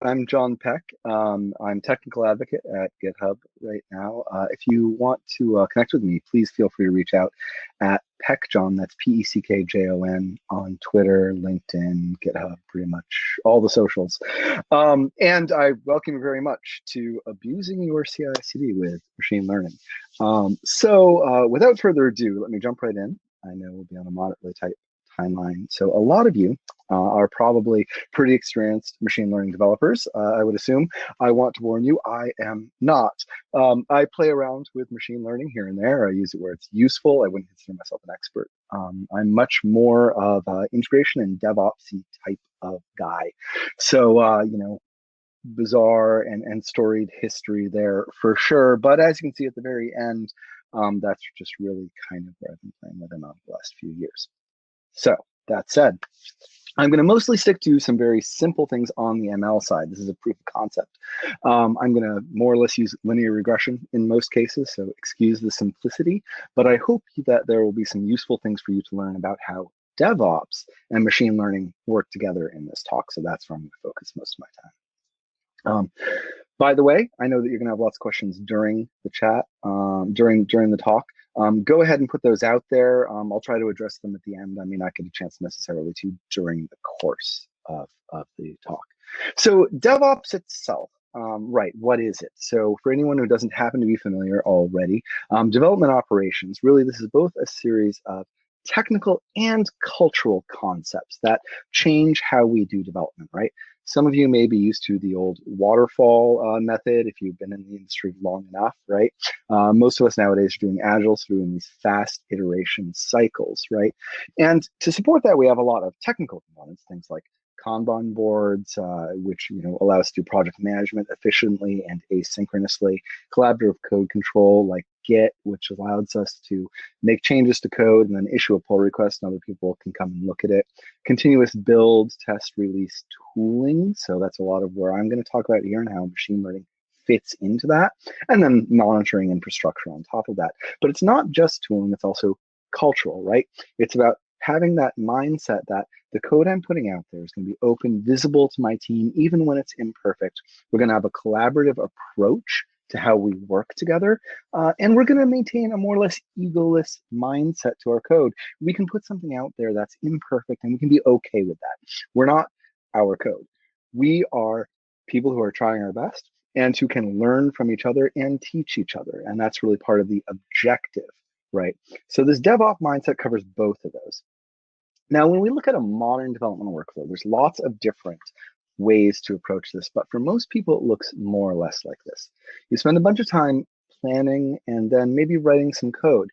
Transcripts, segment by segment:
I'm Jon Peck. I'm technical advocate at GitHub right now. If you want to connect with me, please feel free to reach out at PeckJon, that's PeckJon, on Twitter, LinkedIn, GitHub, pretty much all the socials. And I welcome you very much to abusing your CI/CD with machine learning. Without further ado, let me jump right in. I know we'll be on a moderately tight timeline. So a lot of you are probably pretty experienced machine learning developers, I would assume. I want to warn you, I am not. I play around with machine learning here and there. I use it where it's useful. I wouldn't consider myself an expert. I'm much more of an integration and DevOps type of guy. So, bizarre and storied history there for sure. But as you can see at the very end, that's just really kind of where I've been playing with them over the last few years. So that said, I'm going to mostly stick to some very simple things on the ML side. This is a proof of concept. I'm going to more or less use linear regression in most cases, so excuse the simplicity, but I hope that there will be some useful things for you to learn about how DevOps and machine learning work together in this talk. So that's where I'm going to focus most of my time. By the way, I know that you're going to have lots of questions during the chat, during the talk. Go ahead and put those out there. I'll try to address them at the end. I may not get a chance necessarily to during the course of the talk. So DevOps itself, right, what is it? So for anyone who doesn't happen to be familiar already, development operations, really this is both a series of technical and cultural concepts that change how we do development, right? Some of you may be used to the old waterfall method if you've been in the industry long enough, right? Most of us nowadays are doing agile, so doing these fast iteration cycles, right? And to support that, we have a lot of technical components, things like Kanban boards, which allow us to do project management efficiently and asynchronously, collaborative code control like Git, which allows us to make changes to code and then issue a pull request and other people can come and look at it. Continuous build, test, release tooling. So that's a lot of where I'm going to talk about here and how machine learning fits into that. And then monitoring infrastructure on top of that. But it's not just tooling, it's also cultural, right? It's about having that mindset that the code I'm putting out there is going to be open, visible to my team, even when it's imperfect. We're going to have a collaborative approach to how we work together. And we're going to maintain a more or less egoless mindset to our code. We can put something out there that's imperfect and we can be okay with that. We're not our code. We are people who are trying our best and who can learn from each other and teach each other. And that's really part of the objective, right? So this DevOps mindset covers both of those. Now, when we look at a modern development workflow, there's lots of different ways to approach this, but for most people, it looks more or less like this. You spend a bunch of time planning and then maybe writing some code,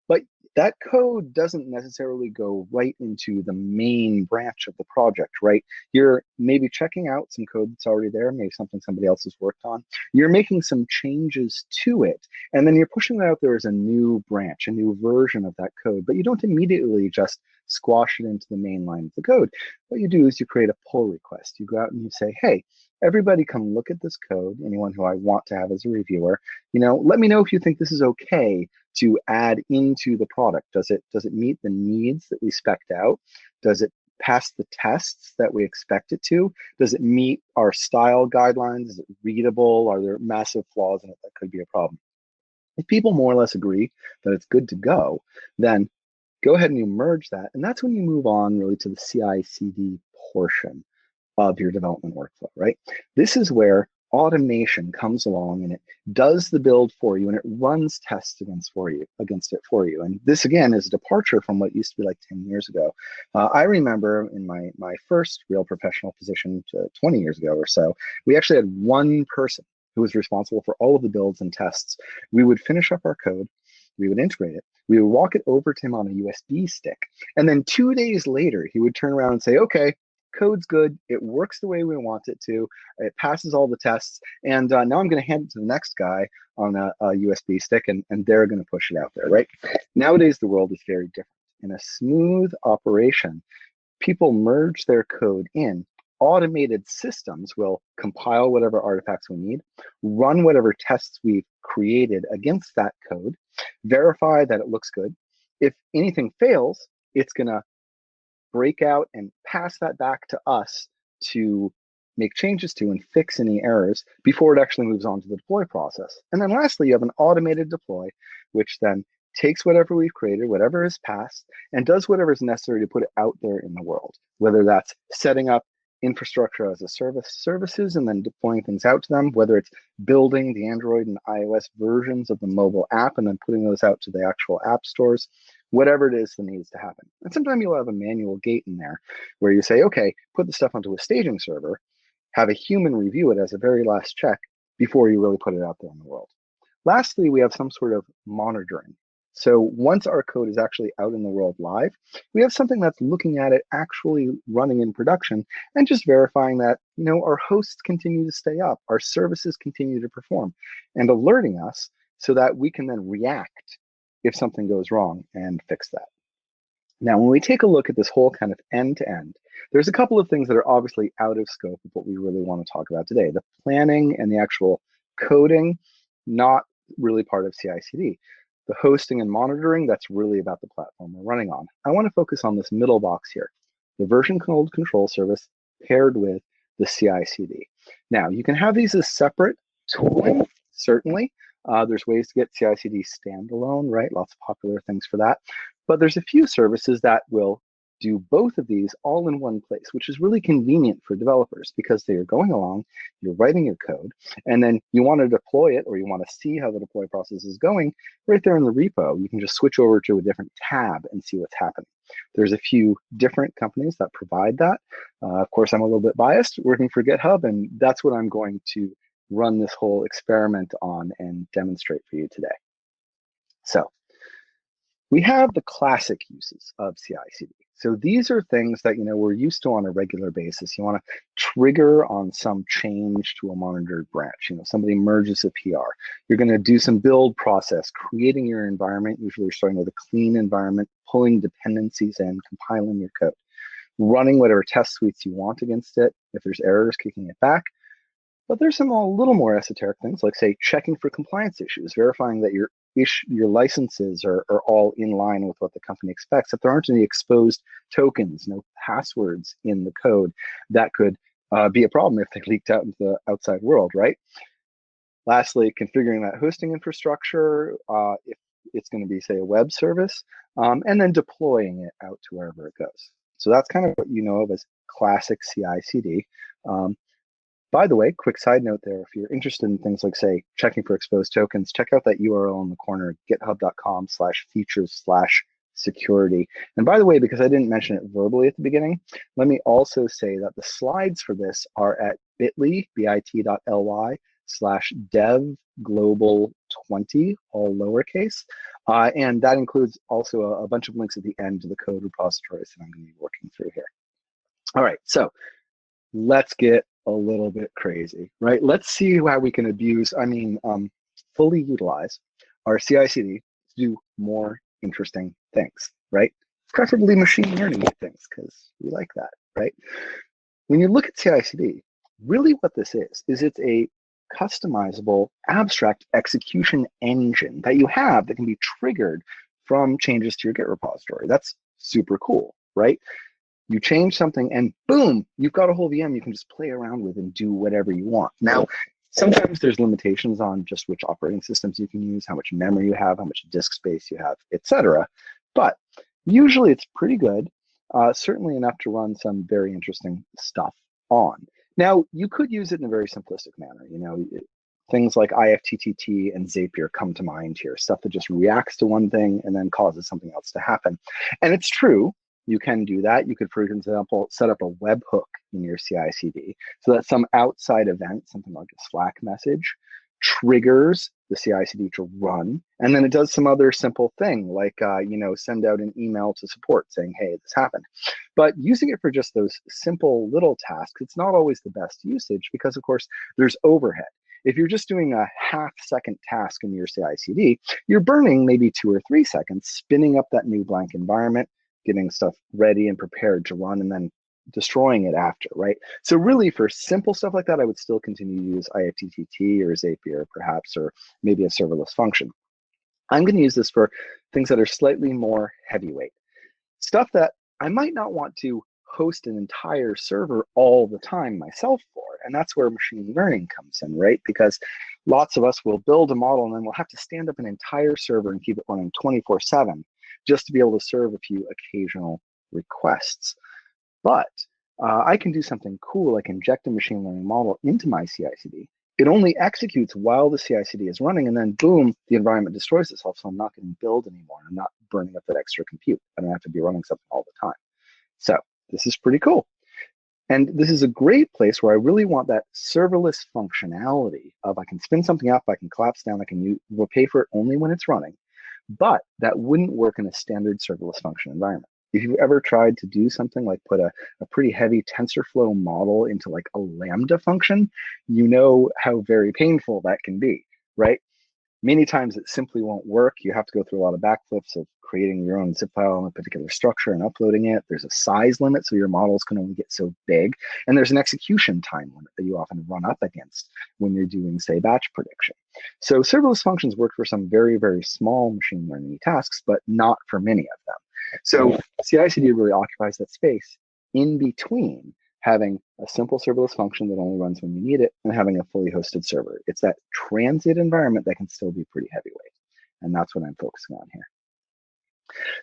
but that code doesn't necessarily go right into the main branch of the project, right? You're maybe checking out some code that's already there, maybe something somebody else has worked on. You're making some changes to it, and then you're pushing that out there as a new branch, a new version of that code, but you don't immediately just squash it into the main line of the code. What you do is you create a pull request. You go out and you say, hey, everybody come look at this code, anyone who I want to have as a reviewer, let me know if you think this is okay to add into the product. Does it meet the needs that we spec'd out? Does it pass the tests that we expect it to? Does it meet our style guidelines? Is it readable? Are there massive flaws in it that could be a problem? If people more or less agree that it's good to go, then go ahead and you merge that. And that's when you move on really to the CI/CD portion of your development workflow, right? This is where automation comes along and it does the build for you and it runs tests against it for you. And this again is a departure from what used to be like 10 years ago. I remember in my first real professional position 20 years ago or so, we actually had one person who was responsible for all of the builds and tests. We would finish up our code, we would integrate it, we would walk it over to him on a USB stick, and then 2 days later, he would turn around and say, okay, code's good, it works the way we want it to, it passes all the tests, and now I'm going to hand it to the next guy on a USB stick, and they're going to push it out there, right? Nowadays, the world is very different. In a smooth operation, people merge their code in. Automated systems will compile whatever artifacts we need, run whatever tests we've created against that code, verify that it looks good. If anything fails, it's going to break out and pass that back to us to make changes to, and fix any errors before it actually moves on to the deploy process. And then lastly, you have an automated deploy, which then takes whatever we've created, whatever is passed, and does whatever is necessary to put it out there in the world, whether that's setting up infrastructure as a service services and then deploying things out to them, whether it's building the Android and iOS versions of the mobile app and then putting those out to the actual app stores, whatever it is that needs to happen. And sometimes you'll have a manual gate in there where you say, okay, put the stuff onto a staging server, have a human review it as a very last check before you really put it out there in the world. Lastly, we have some sort of monitoring. So once our code is actually out in the world live, we have something that's looking at it actually running in production and just verifying that, our hosts continue to stay up, our services continue to perform, and alerting us so that we can then react if something goes wrong and fix that. Now, when we take a look at this whole kind of end-to-end, there's a couple of things that are obviously out of scope of what we really want to talk about today. The planning and the actual coding, not really part of CI/CD. The hosting and monitoring, that's really about the platform we're running on. I want to focus on this middle box here, the version control service paired with the CI/CD. Now, you can have these as separate tooling, certainly. There's ways to get CI/CD standalone, right? Lots of popular things for that. But there's a few services that will do both of these all in one place, which is really convenient for developers because they are going along, you're writing your code, and then you want to deploy it or you want to see how the deploy process is going right there in the repo. You can just switch over to a different tab and see what's happening. There's a few different companies that provide that. Of course, I'm a little bit biased working for GitHub, and that's what I'm going to run this whole experiment on and demonstrate for you today. So we have the classic uses of CI/CD. So these are things that we're used to on a regular basis. You want to trigger on some change to a monitored branch. Somebody merges a PR. You're going to do some build process, creating your environment. Usually you're starting with a clean environment, pulling dependencies in, compiling your code, running whatever test suites you want against it. If there's errors, kicking it back. But there's some a little more esoteric things, like say checking for compliance issues, verifying that your licenses are all in line with what the company expects, that there aren't any exposed tokens, no passwords in the code that could be a problem if they leaked out into the outside world, right? Lastly, configuring that hosting infrastructure, if it's going to be, say, a web service, and then deploying it out to wherever it goes. So that's kind of what you know of as classic CI/CD. By the way, quick side note there, if you're interested in things like, say, checking for exposed tokens, check out that URL in the corner, github.com/features/security. And by the way, because I didn't mention it verbally at the beginning, let me also say that the slides for this are at bit.ly/devglobal20, all lowercase. And that includes also a bunch of links at the end to the code repositories that I'm going to be working through here. All right, so let's get a little bit crazy, right? Let's see how we can fully utilize our CI/CD to do more interesting things, right? Preferably machine learning things, because we like that, right? When you look at CI/CD, really what this is it's a customizable abstract execution engine that you have that can be triggered from changes to your Git repository. That's super cool, right? You change something and boom, you've got a whole VM you can just play around with and do whatever you want. Now, sometimes there's limitations on just which operating systems you can use, how much memory you have, how much disk space you have, etc. But usually it's pretty good, certainly enough to run some very interesting stuff on. Now, you could use it in a very simplistic manner. Things like IFTTT and Zapier come to mind here, stuff that just reacts to one thing and then causes something else to happen. And it's true. You can do that. You could, for example, set up a webhook in your CI/CD so that some outside event, something like a Slack message, triggers the CI/CD to run, and then it does some other simple thing like send out an email to support saying, hey, this happened. But using it for just those simple little tasks, it's not always the best usage because, of course, there's overhead. If you're just doing a half-second task in your CI/CD, you're burning maybe 2 or 3 seconds spinning up that new blank environment, getting stuff ready and prepared to run, and then destroying it after, right? So really for simple stuff like that, I would still continue to use IFTTT or Zapier perhaps, or maybe a serverless function. I'm going to use this for things that are slightly more heavyweight. Stuff that I might not want to host an entire server all the time myself for. And that's where machine learning comes in, right? Because lots of us will build a model and then we'll have to stand up an entire server and keep it running 24/7 just to be able to serve a few occasional requests. But I can do something cool, like inject a machine learning model into my CI/CD. It only executes while the CI/CD is running, and then boom, the environment destroys itself, so I'm not getting billed anymore. I'm not burning up that extra compute. I don't have to be running something all the time. So this is pretty cool. And this is a great place where I really want that serverless functionality of I can spin something up, I can collapse down, we'll pay for it only when it's running, but that wouldn't work in a standard serverless function environment. If you've ever tried to do something like put a pretty heavy TensorFlow model into like a Lambda function, you know how very painful that can be, right? Many times it simply won't work. You have to go through a lot of backflips of creating your own zip file in a particular structure and uploading it. There's a size limit, so your models can only get so big. And there's an execution time limit that you often run up against when you're doing, say, batch prediction. So serverless functions work for some very, very small machine learning tasks, but not for many of them. So CI/CD really occupies that space in between having a simple serverless function that only runs when you need it and having a fully hosted server. It's that transit environment that can still be pretty heavyweight. And that's what I'm focusing on here.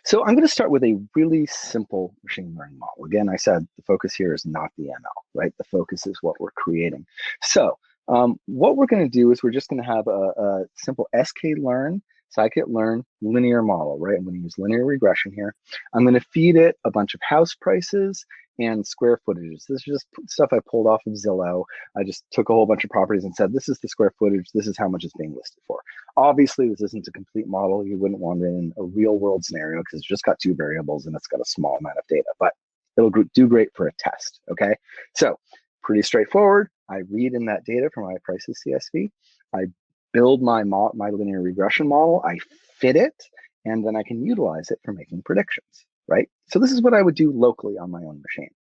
So I'm going to start with a really simple machine learning model. Again, I said the focus here is not the ML, right? The focus is what we're creating. So what we're going to do is we're just going to have a simple sklearn, scikit-learn linear model, right? I'm going to use linear regression here. I'm going to feed it a bunch of house prices and square footages. This is just stuff I pulled off of Zillow. I just took a whole bunch of properties and said, this is the square footage, this is how much it's being listed for. Obviously, this isn't a complete model. You wouldn't want it in a real world scenario because it's just got 2 variables and it's got a small amount of data, but it'll do great for a test, okay? So pretty straightforward. I read in that data from my prices CSV. I build my linear regression model, I fit it, and then I can utilize it for making predictions, right? So this is what I would do locally on my own machine.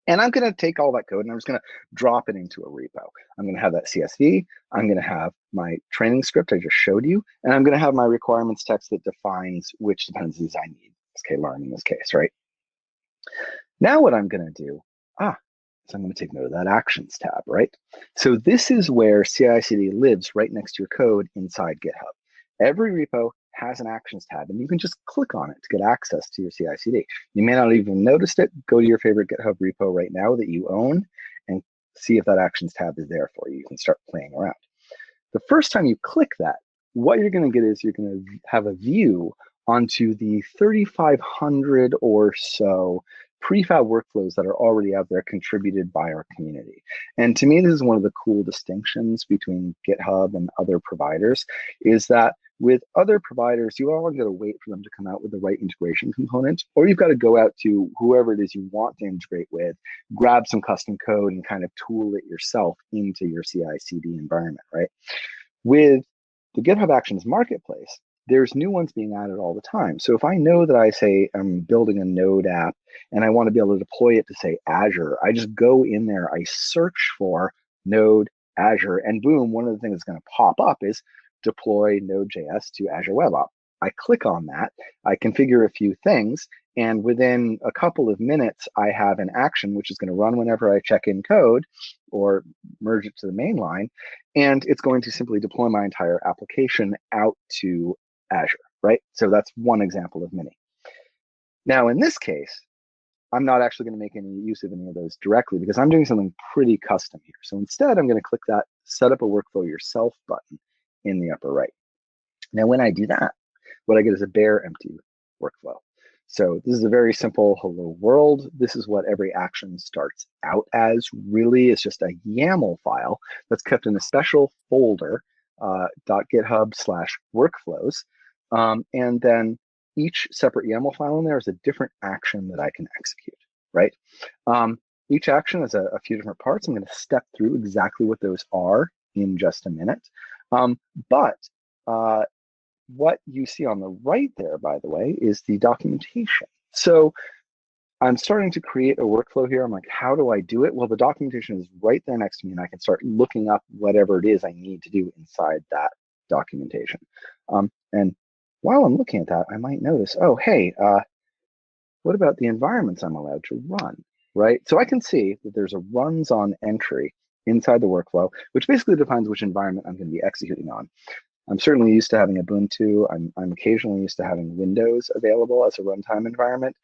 And I'm going to take all that code and I'm just going to drop it into a repo. I'm going to have that CSV. I'm going to have my training script I just showed you, and I'm going to have my requirements text that defines which dependencies I need, sklearn in this case, right? Now what I'm going to do, so I'm going to take note of that actions tab, right? So this is where CI/CD lives right next to your code inside GitHub. Every repo has an actions tab, and you can just click on it to get access to your CI/CD. You may not even noticed it. Go to your favorite GitHub repo right now that you own and see if that actions tab is there for you. You can start playing around. The first time you click that, what you're going to get is you're going to have a view onto the 3,500 or so prefab workflows that are already out there contributed by our community. And to me, this is one of the cool distinctions between GitHub and other providers, is that with other providers, you all got to wait for them to come out with the right integration component, or you've got to go out to whoever it is you want to integrate with, grab some custom code and kind of tool it yourself into your CI/CD environment, right? With the GitHub Actions marketplace, there's new ones being added all the time. So if I know that I say I'm building a Node app and I want to be able to deploy it to say Azure, I just go in there, I search for Node Azure, and boom, one of the things that's going to pop up is deploy Node.js to Azure Web App. I click on that, I configure a few things, and within a couple of minutes, I have an action which is going to run whenever I check in code or merge it to the main line, and it's going to simply deploy my entire application out to Azure, right? So that's one example of many. Now, in this case, I'm not actually going to make any use of any of those directly because I'm doing something pretty custom here. So instead, I'm going to click that Set Up a Workflow Yourself button in the upper right. Now, when I do that, what I get is a bare empty workflow. So this is a very simple hello world. This is what every action starts out as. Really, it's just a YAML file that's kept in a special folder, .github/workflows. And then each separate YAML file in there is a different action that I can execute, right? Each action is a few different parts. I'm going to step through exactly what those are in just a minute. What you see on the right there, by the way, is the documentation. So I'm starting to create a workflow here. I'm like, how do I do it? Well, the documentation is right there next to me, and I can start looking up whatever it is I need to do inside that documentation. And while I'm looking at that, I might notice, oh, hey, what about the environments I'm allowed to run, right? So I can see that there's a runs on entry inside the workflow, which basically defines which environment I'm going to be executing on. I'm certainly used to having Ubuntu. I'm occasionally used to having Windows available as a runtime environment,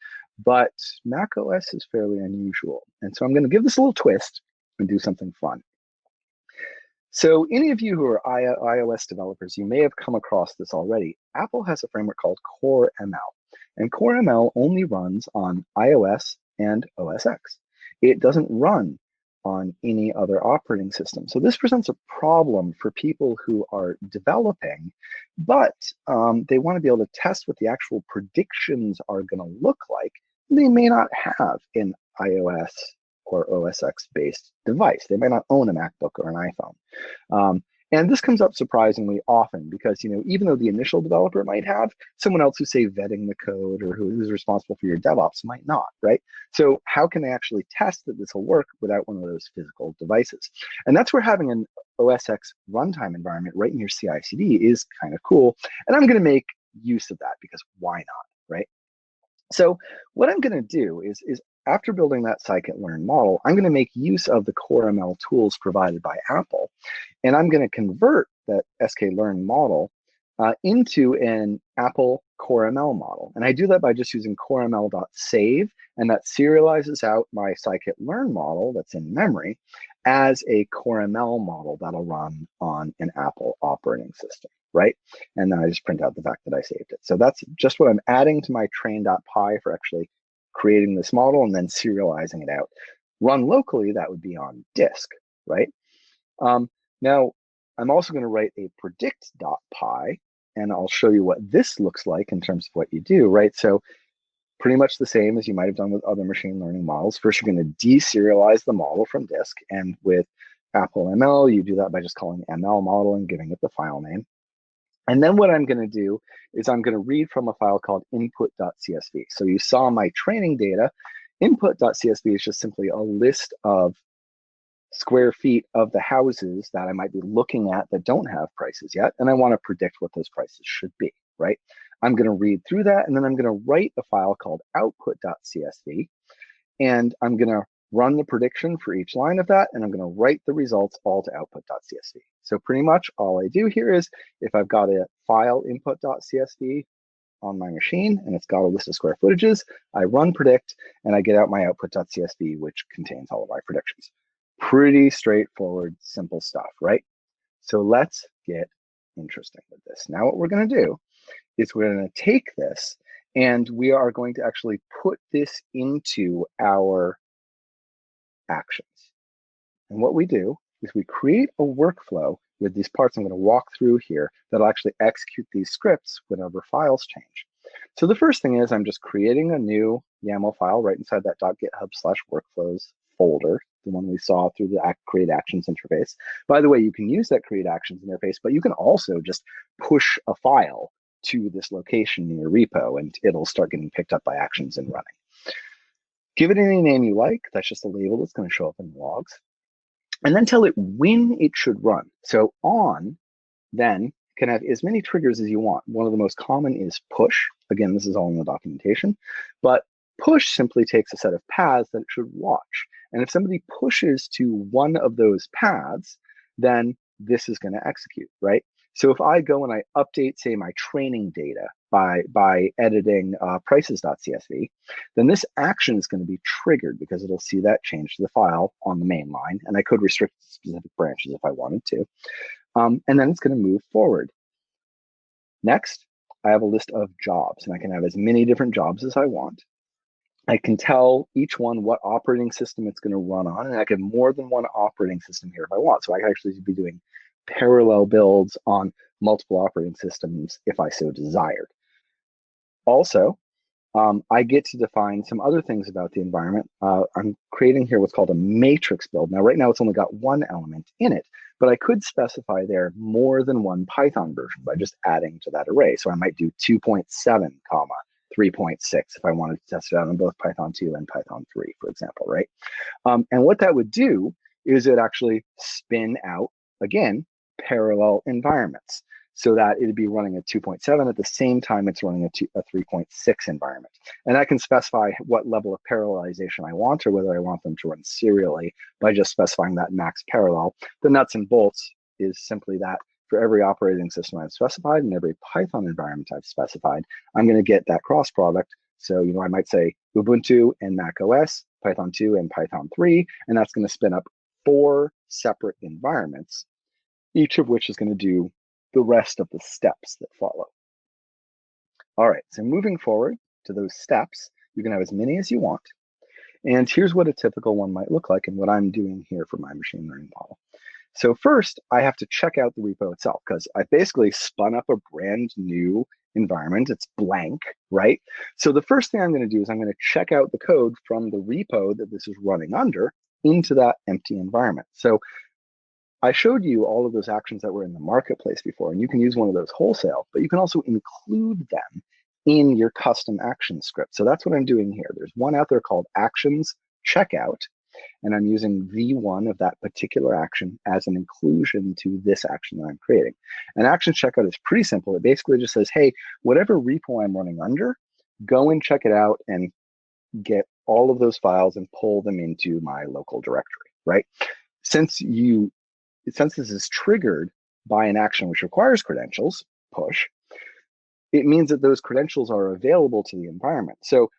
but Mac OS is fairly unusual. And so I'm going to give this a little twist and do something fun. So any of you who are iOS developers, you may have come across this already. Apple has a framework called CoreML, and CoreML only runs on iOS and OS X. It doesn't run on any other operating system. So this presents a problem for people who are developing, but they want to be able to test what the actual predictions are going to look like. They may not have an iOS or OS X based device. They might not own a MacBook or an iPhone. And this comes up surprisingly often because, even though the initial developer might have, someone else who's, say, vetting the code or who's responsible for your DevOps might not, right? So how can they actually test that this will work without one of those physical devices? And that's where having an OS X runtime environment right in your CI/CD is kind of cool. And I'm going to make use of that because why not, right? So what I'm going to do is after building that scikit-learn model, I'm going to make use of the CoreML tools provided by Apple, and I'm going to convert that sklearn model into an Apple CoreML model. And I do that by just using coreml.save, and that serializes out my scikit-learn model that's in memory as a CoreML model that'll run on an Apple operating system, right? And then I just print out the fact that I saved it. So that's just what I'm adding to my train.py for actually creating this model and then serializing it out. Run locally, that would be on disk, right? Now, I'm also going to write a predict.py, and I'll show you what this looks like in terms of what you do, right? So pretty much the same as you might have done with other machine learning models. First, you're going to deserialize the model from disk, and with Apple ML, you do that by just calling ML model and giving it the file name. And then what I'm going to do is I'm going to read from a file called input.csv. So you saw my training data. Input.csv is just simply a list of square feet of the houses that I might be looking at that don't have prices yet, and I want to predict what those prices should be, right? I'm going to read through that, and then I'm going to write a file called output.csv, and I'm going to run the prediction for each line of that, and I'm going to write the results all to output.csv. So pretty much all I do here is if I've got a file input.csv on my machine and it's got a list of square footages, I run predict and I get out my output.csv, which contains all of my predictions. Pretty straightforward, simple stuff, right? So let's get interesting with this. Now what we're going to do is we're going to take this and we are going to actually put this into our actions. And what we do is we create a workflow with these parts I'm going to walk through here that'll actually execute these scripts whenever files change. So the first thing is I'm just creating a new YAML file right inside that .github/workflows folder, the one we saw through the create actions interface. By the way, you can use that create actions interface, but you can also just push a file to this location in your repo and it'll start getting picked up by actions and running. Give it any name you like. That's just a label that's going to show up in the logs. And then tell it when it should run. So on then can have as many triggers as you want. One of the most common is push. Again, this is all in the documentation, but push simply takes a set of paths that it should watch. And if somebody pushes to one of those paths, then this is going to execute, right? So if I go and I update, say, my training data by editing prices.csv, then this action is going to be triggered because it'll see that change to the file on the main line. And I could restrict specific branches if I wanted to. And then it's going to move forward. Next, I have a list of jobs, and I can have as many different jobs as I want. I can tell each one what operating system it's going to run on, and I can have more than one operating system here if I want. So I can actually be doing parallel builds on multiple operating systems if I so desired. Also, I get to define some other things about the environment. I'm creating here what's called a matrix build. Now, right now, it's only got one element in it, but I could specify there more than one Python version by just adding to that array. So I might do 2.7, 3.6 if I wanted to test it out on both Python 2 and Python 3, for example, right? And what that would do is it actually spin out, again, parallel environments. so that it'd be running a 2.7 at the same time it's running a 3.6 environment. And I can specify what level of parallelization I want, or whether I want them to run serially by just specifying that max parallel. The nuts and bolts is simply that for every operating system I've specified and every Python environment I've specified, I'm going to get that cross product. So, I might say Ubuntu and Mac OS, Python 2 and Python 3, and that's going to spin up 4 separate environments, each of which is going to do the rest of the steps that follow. All right, so moving forward to those steps, you can have as many as you want. And here's what a typical one might look like and what I'm doing here for my machine learning model. So first, I have to check out the repo itself because I basically spun up a brand new environment. It's blank, right? So the first thing I'm going to do is I'm going to check out the code from the repo that this is running under into that empty environment. So I showed you all of those actions that were in the marketplace before, and you can use one of those wholesale, but you can also include them in your custom action script. So that's what I'm doing here. There's one out there called actions checkout, and I'm using V1 of that particular action as an inclusion to this action that I'm creating. And action checkout is pretty simple. It basically just says, hey, whatever repo I'm running under, go and check it out and get all of those files and pull them into my local directory, right? Since this is triggered by an action which requires credentials, push, it means that those credentials are available to the environment. So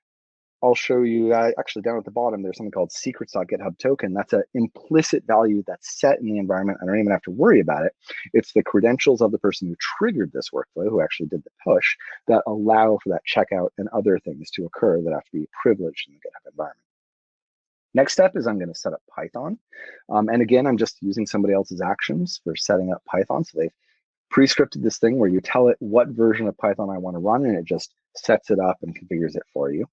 I'll show you, actually down at the bottom, there's something called secrets.github token. That's an implicit value that's set in the environment. I don't even have to worry about it. It's the credentials of the person who triggered this workflow, who actually did the push, that allow for that checkout and other things to occur that have to be privileged in the GitHub environment. Next step is I'm going to set up Python. And again, I'm just using somebody else's actions for setting up Python. So they've pre-scripted this thing where you tell it what version of Python I want to run, and it just sets it up and configures it for you.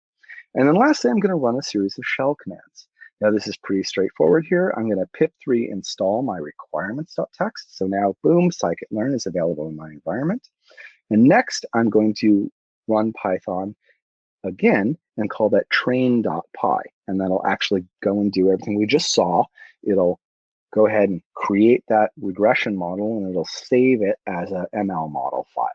And then lastly, I'm going to run a series of shell commands. Now, this is pretty straightforward here. I'm going to pip3 install my requirements.txt. So now, boom, scikit-learn is available in my environment. And next, I'm going to run Python again and call that train.py. And that'll actually go and do everything we just saw. It'll go ahead and create that regression model, and it'll save it as a ML model file.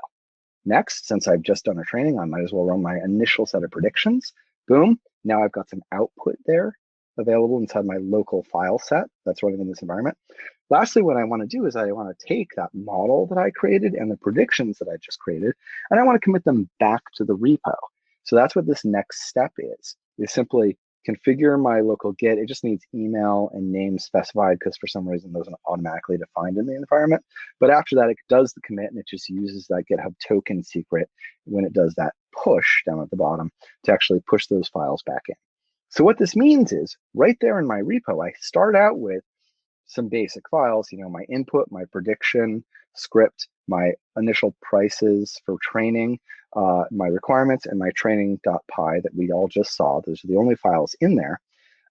Next, since I've just done a training, I might as well run my initial set of predictions. Boom, now I've got some output there available inside my local file set that's running in this environment. Lastly, what I want to do is I want to take that model that I created and the predictions that I just created, and I want to commit them back to the repo. So that's what this next step is simply configure my local Git. It just needs email and name specified because for some reason those are automatically defined in the environment. But after that, it does the commit and it just uses that GitHub token secret when it does that push down at the bottom to actually push those files back in. So what this means is right there in my repo, I start out with some basic files, my input, my prediction script, my initial prices for training, my requirements, and my training.py that we all just saw. Those are the only files in there.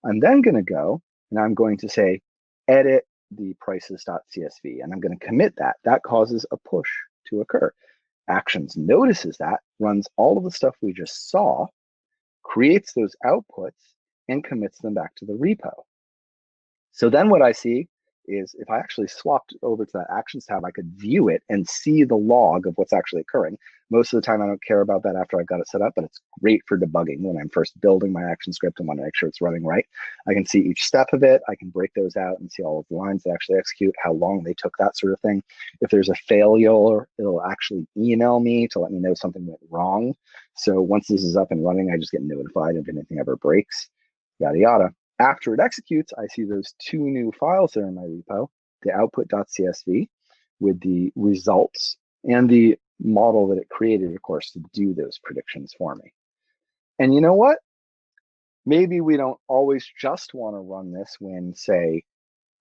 I'm then going to go and I'm going to say, edit the prices.csv, and I'm going to commit that. That causes a push to occur. Actions notices that, runs all of the stuff we just saw, creates those outputs, and commits them back to the repo. So then what I see is if I actually swapped over to that Actions tab, I could view it and see the log of what's actually occurring. Most of the time, I don't care about that after I've got it set up, but it's great for debugging when I'm first building my action script and want to make sure it's running right. I can see each step of it. I can break those out and see all of the lines that actually execute, how long they took, that sort of thing. If there's a failure, it'll actually email me to let me know something went wrong. So once this is up and running, I just get notified if anything ever breaks, yada, yada. After it executes, I see those 2 new files that are in my repo, the output.csv with the results and the model that it created, of course, to do those predictions for me. And you know what? Maybe we don't always just want to run this when, say,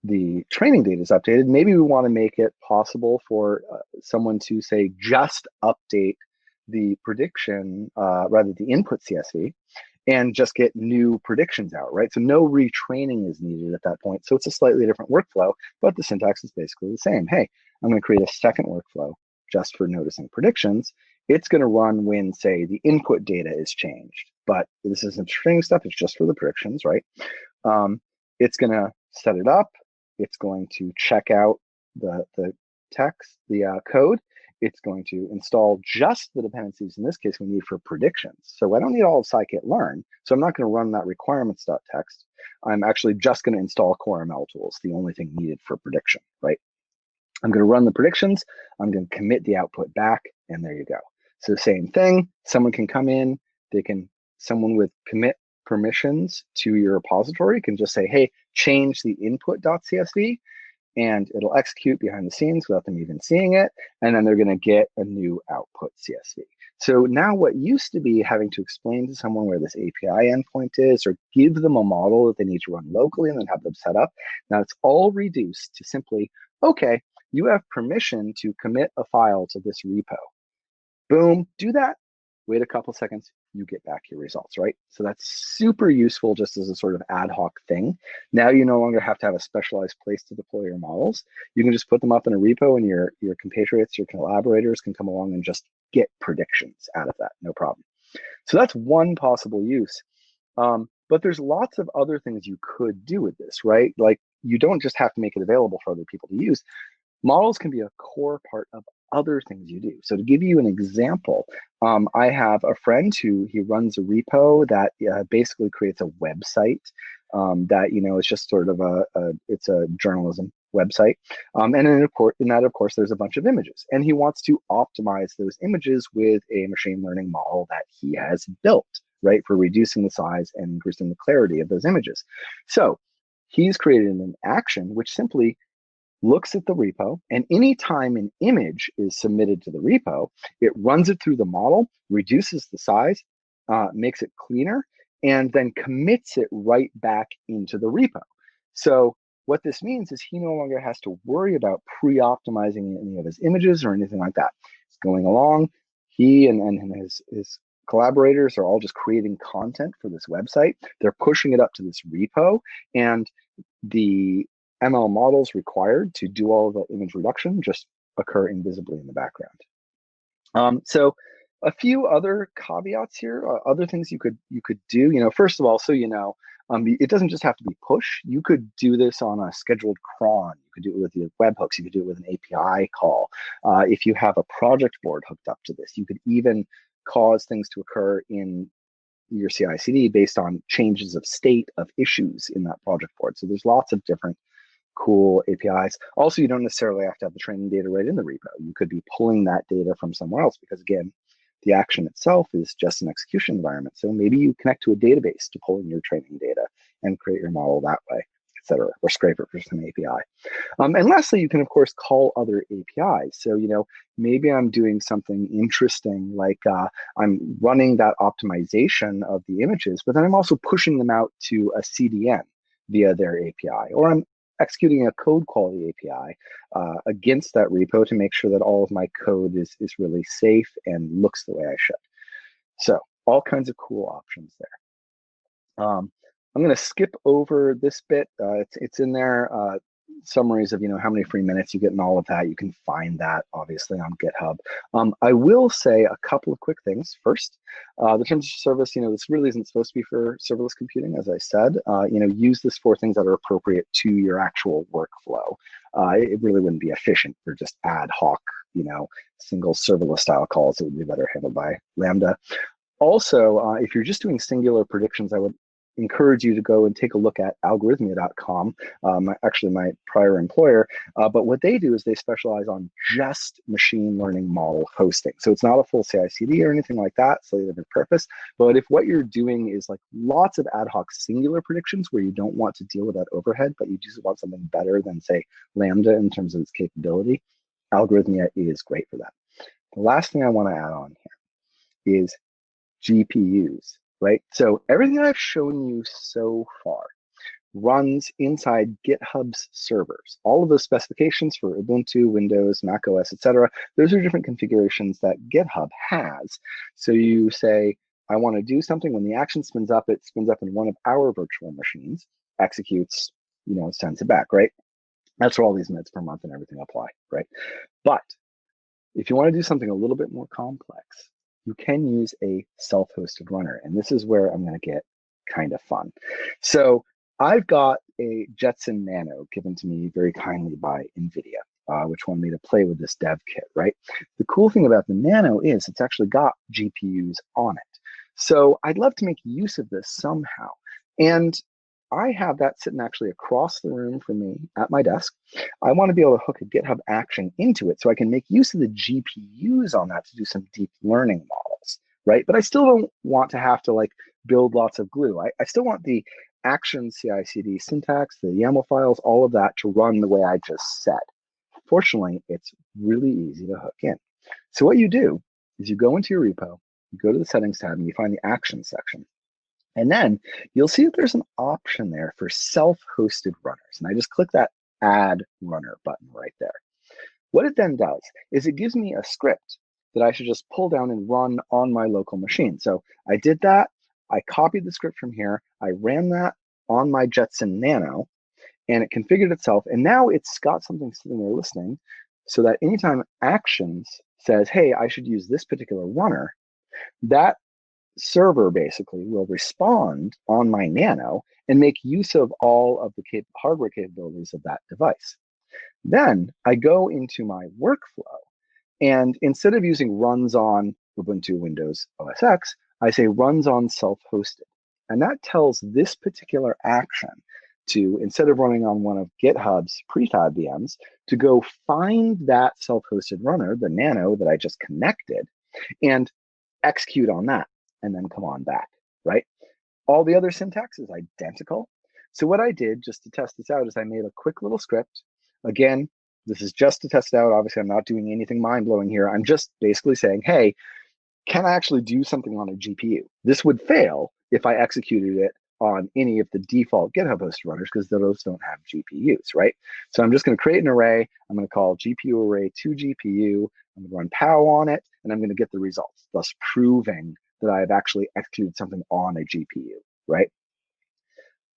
the training data is updated. Maybe we want to make it possible for someone to, say, just update the prediction, rather the input CSV, and just get new predictions out, right? So no retraining is needed at that point. So it's a slightly different workflow, but the syntax is basically the same. Hey, I'm going to create a second workflow just for noticing predictions. It's going to run when, say, the input data is changed, but this isn't training stuff. It's just for the predictions, right? It's going to set it up. It's going to check out the text, the code. it's going to install just the dependencies, in this case, we need for predictions. So I don't need all of scikit-learn, so I'm not going to run that requirements.txt. I'm actually just going to install CoreML tools, the only thing needed for prediction, right? I'm going to run the predictions, I'm going to commit the output back, and there you go. So same thing, someone can come in, someone with commit permissions to your repository can just say, hey, change the input.csv, and it'll execute behind the scenes without them even seeing it, and then they're going to get a new output CSV. So now what used to be having to explain to someone where this API endpoint is, or give them a model that they need to run locally and then have them set up, now it's all reduced to simply, okay, you have permission to commit a file to this repo. Boom, do that, wait a couple seconds, you get back your results, right? So that's super useful just as a sort of ad hoc thing. Now you no longer have to have a specialized place to deploy your models. You can just put them up in a repo, and your compatriots, your collaborators can come along and just get predictions out of that, no problem. So that's one possible use. But there's lots of other things you could do with this, right? Like, you don't just have to make it available for other people to use. Models can be a core part of other things you do. So to give you an example, I have a friend he runs a repo that basically creates a website that, is just sort of it's a journalism website. And then in that, of course, there's a bunch of images. And he wants to optimize those images with a machine learning model that he has built, right, for reducing the size and increasing the clarity of those images. So he's created an action which simply looks at the repo, and anytime an image is submitted to the repo, it runs it through the model, reduces the size, makes it cleaner, and then commits it right back into the repo. So what this means is he no longer has to worry about pre-optimizing any of his images or anything like that. It's going along. He and his collaborators are all just creating content for this website. They're pushing it up to this repo, and the ML models required to do all of the image reduction just occur invisibly in the background. So a few other caveats here, other things you could do. First of all, so it doesn't just have to be push. You could do this on a scheduled cron. You could do it with your webhooks. You could do it with an API call. If you have a project board hooked up to this, you could even cause things to occur in your CI/CD based on changes of state of issues in that project board. So there's lots of different cool APIs. Also, you don't necessarily have to have the training data right in the repo. You could be pulling that data from somewhere else, because again, the action itself is just an execution environment. So maybe you connect to a database to pull in your training data and create your model that way, et cetera, or scrape it for some API. And lastly, you can, of course, call other APIs. So, maybe I'm doing something interesting, like I'm running that optimization of the images, but then I'm also pushing them out to a CDN via their API, or I'm executing a code quality API against that repo to make sure that all of my code is really safe and looks the way I should. So all kinds of cool options there. I'm going to skip over this bit. It's in there. Summaries of how many free minutes you get and all of that. You can find that obviously on GitHub. I will say a couple of quick things. First, the terms of service, this really isn't supposed to be for serverless computing, as I said. Use this for things that are appropriate to your actual workflow. It really wouldn't be efficient for just ad hoc, single serverless style calls. It would be better handled by Lambda. Also, if you're just doing singular predictions, I would encourage you to go and take a look at algorithmia.com, actually my prior employer, but what they do is they specialize on just machine learning model hosting. So it's not a full CI/CD or anything like that, so they have a purpose, but if what you're doing is like lots of ad hoc singular predictions where you don't want to deal with that overhead, but you just want something better than, say, Lambda in terms of its capability, Algorithmia is great for that. The last thing I want to add on here is GPUs. Right? So everything I've shown you so far runs inside GitHub's servers. All of those specifications for Ubuntu, Windows, Mac OS, etc. Those are different configurations that GitHub has. So you say, I want to do something. When the action spins up, it spins up in one of our virtual machines, executes, sends it back, right? That's where all these minutes per month and everything apply, right? But if you want to do something a little bit more complex, you can use a self-hosted runner. And this is where I'm going to get kind of fun. So I've got a Jetson Nano given to me very kindly by NVIDIA. which wanted me to play with this dev kit, right? The cool thing about the Nano is it's actually got GPUs on it. So I'd love to make use of this somehow. And I have that sitting actually across the room from me at my desk. I want to be able to hook a GitHub action into it so I can make use of the GPUs on that to do some deep learning models, right? But I still don't want to have to like build lots of glue. I still want the action CI/CD syntax, the YAML files, all of that to run the way I just said. Fortunately, it's really easy to hook in. So what you do is you go into your repo, you go to the settings tab, and you find the action section. And then you'll see that there's an option there for self-hosted runners. And I just click that add runner button right there. What it then does is it gives me a script that I should just pull down and run on my local machine. So I did that. I copied the script from here. I ran that on my Jetson Nano, and it configured itself. And now it's got something sitting there listening so that anytime Actions says, hey, I should use this particular runner, that server basically will respond on my Nano and make use of all of the hardware capabilities of that device. Then I go into my workflow, and instead of using runs on Ubuntu, Windows, OS X, I say runs on self-hosted. And that tells this particular action to, instead of running on one of GitHub's prefab VMs, to go find that self-hosted runner, the Nano that I just connected, and execute on that, and then come on back, right? All the other syntax is identical. So what I did just to test this out is I made a quick little script. Again, this is just to test it out. Obviously, I'm not doing anything mind-blowing here. I'm just basically saying, hey, can I actually do something on a GPU? This would fail if I executed it on any of the default GitHub hosted runners because those don't have GPUs, right? So I'm just going to create an array. I'm going to call GPU array to GPU. I'm going to run pow on it, and I'm going to get the results, thus proving that I've actually executed something on a GPU, right?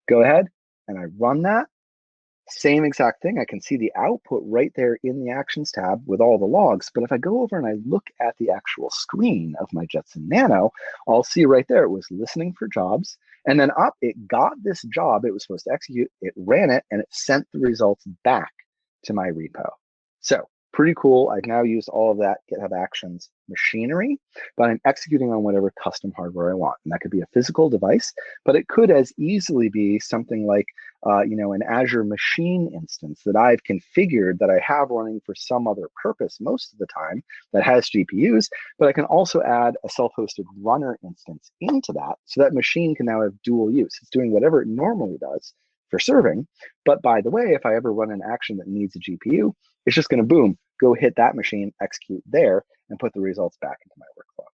Go ahead and I run that. Same exact thing. I can see the output right there in the Actions tab with all the logs. But if I go over and I look at the actual screen of my Jetson Nano, I'll see right there it was listening for jobs. And then it got this job it was supposed to execute, it ran it, and it sent the results back to my repo. So pretty cool. I've now used all of that GitHub Actions machinery, but I'm executing on whatever custom hardware I want. And that could be a physical device, but it could as easily be something like an Azure machine instance that I've configured that I have running for some other purpose most of the time that has GPUs, but I can also add a self-hosted runner instance into that, so that machine can now have dual use. It's doing whatever it normally does for serving, but by the way, if I ever run an action that needs a GPU, it's just going to boom, go hit that machine, execute there, and put the results back into my workflow.